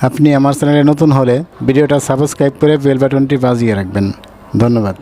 আপনি আমার চ্যানেলে নতুন হলে ভিডিওটা সাবস্ক্রাইব করে বেল বাটনটি বাজিয়ে রাখবেন। ধন্যবাদ।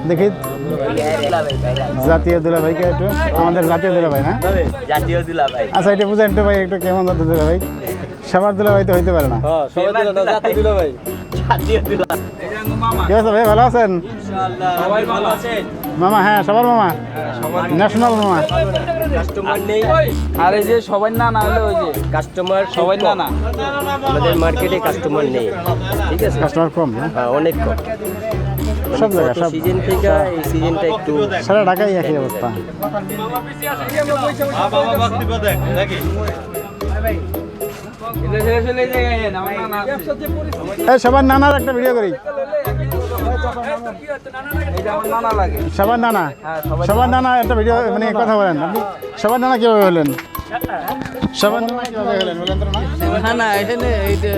দেখি জাতীয় দুলাভাইকে একটু, আমাদের জাতীয় দুলাভাই না? জাতীয় দুলাভাই। আচ্ছা এটা বুঝেন তো ভাই একটু কেমন জাতীয় দুলাভাই? সবার দুলাভাই তো হইতে পারে না। জাতীয় দুলাভাই। জাতীয় দুলাভাই। কি আছে ভাই, ভালো আছেন? ইনশাআল্লাহ। সবাই ভালো আছেন? মামা, হ্যাঁ সবার মামা, ন্যাশনাল মামা। কাস্টমার নেই। আর এই যে সবাই না না হলে ওই যে কাস্টমার সবাই না না আমাদের মার্কেটে কাস্টমার নেই। ঠিক আছে? কাস্টমার কম না? হ্যাঁ, অনেক কম। সব জায়গায় সব সিজন থেকে এই সিজনটা একটু সারা ঢাকায় একই অবস্থা। এই সবার নানার একটা ভিডিও করি। নানা লাগে সবার নানা, সবার নানা একটা ভিডিও মানে কথা বলেন আপনি। সবার নানা কিভাবে হলেন? সবার নানা কিভাবে হলেন বলেন তো না? না না এখানে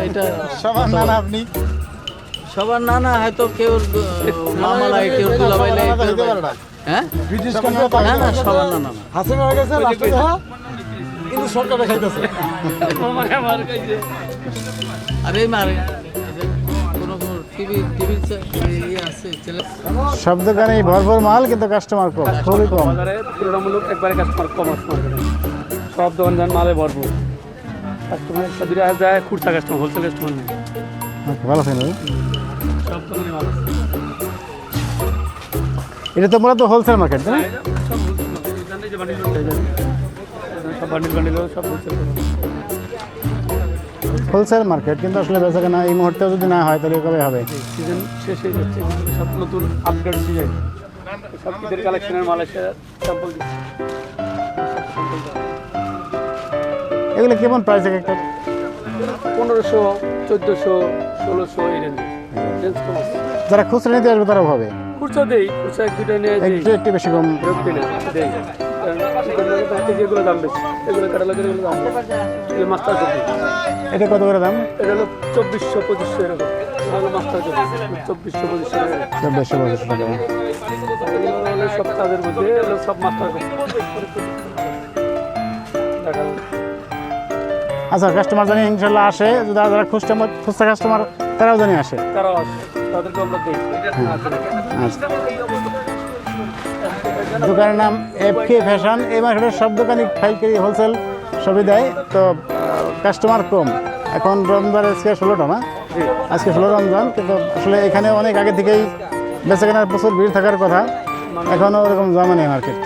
এটা সবার নানা আপনি? সবার নানা হয়তো কেউ মামা লাগে, কেউ দুলাভাই লাগে, কেউ হইতে পারে না। হ্যাঁ ব্রিটিশ না না সবার নানা না। হাসিনা হয়ে গেছে লাস্টে দেখা, কিন্তু সরকারে খাইতেছে। আরে মারে কোনো টিভি আছে ছেলে সব দোকানে ভরপুর মাল, কিন্তু কাস্টমার কম, খুবই কম। বাজারে তুলনামূলক একবারে কাস্টমার কম আছে মার্কেটে। সব দোকান যান মালে ভরপুর, কাস্টমার একটা দুটো হাজার যায়, খুচরা কাস্টমার, হোলসেল কাস্টমার নেই। আচ্ছা, ভালো আছেন ভাই? সব দোকানে মাল আছে। এটা তো মূলত হোলসেল মার্কেট তাই না? সব হোলসেল মাল। জানেন যে বান্ডিল সব বান্ডিল সব হোলসেল করে। হোলসেল মার্কেট, কিন্তু আসলে বেচাকেনা এই মুহূর্তেও যদি না হয় তাহলে কবে হবে? সিজন শেষ হয়ে যাচ্ছে, কিন্তু সব নতুন আপডেট সিজন, সব ঈদের কালেকশনের মাল এসে স্যাম্পল দিচ্ছে। এগুলো কেমন প্রাইস এক একটা? 1500, 1400, 1600 এই রেঞ্জে রেঞ্জ কম আছে। যারা খুচরা নিতে আসবে তারাও হবে? খুচরা দেই, খুচরা এক দুটো নিয়ে দেই, একটু একটু বেশি কম। বিরক্তি না দেই। কারণ যেগুলো দাম বেশি, এগুলো ক্যাটালগের এগুলো দাম বেশি। এগুলো মাস্টার কপি, এটা কত করে দাম? এটা হলো 2400, 2500 এরকম। এগুলো মাস্টার কপি 2400, 2500 টাকা। 1400 টাকা। এগুলো হলো সব কাজের মধ্যে, এগুলো সব মাস্টার কপি। দেখা আচ্ছা, কাস্টমার জানি ইনশাল্লাহ আসে, যারা যারা খুচরা কাস্টমার তারাও জানি আসে। তারাও আসে, তাদেরকে আমরা দিই। আচ্ছা, দোকানের নাম এফকে ফ্যাশন। এই মার্কেটের সব দোকানই পাইকারি হোলসেল সবই দেয়, তো কাস্টমার কম। এখন রমজান আজকে 16টা না? আজকে 16 রমজান, কিন্তু আসলে এখানে অনেক আগে থেকেই বেচাকেনার প্রচুর ভিড় থাকার কথা, এখনও ওরকম জমা নেই মার্কেট।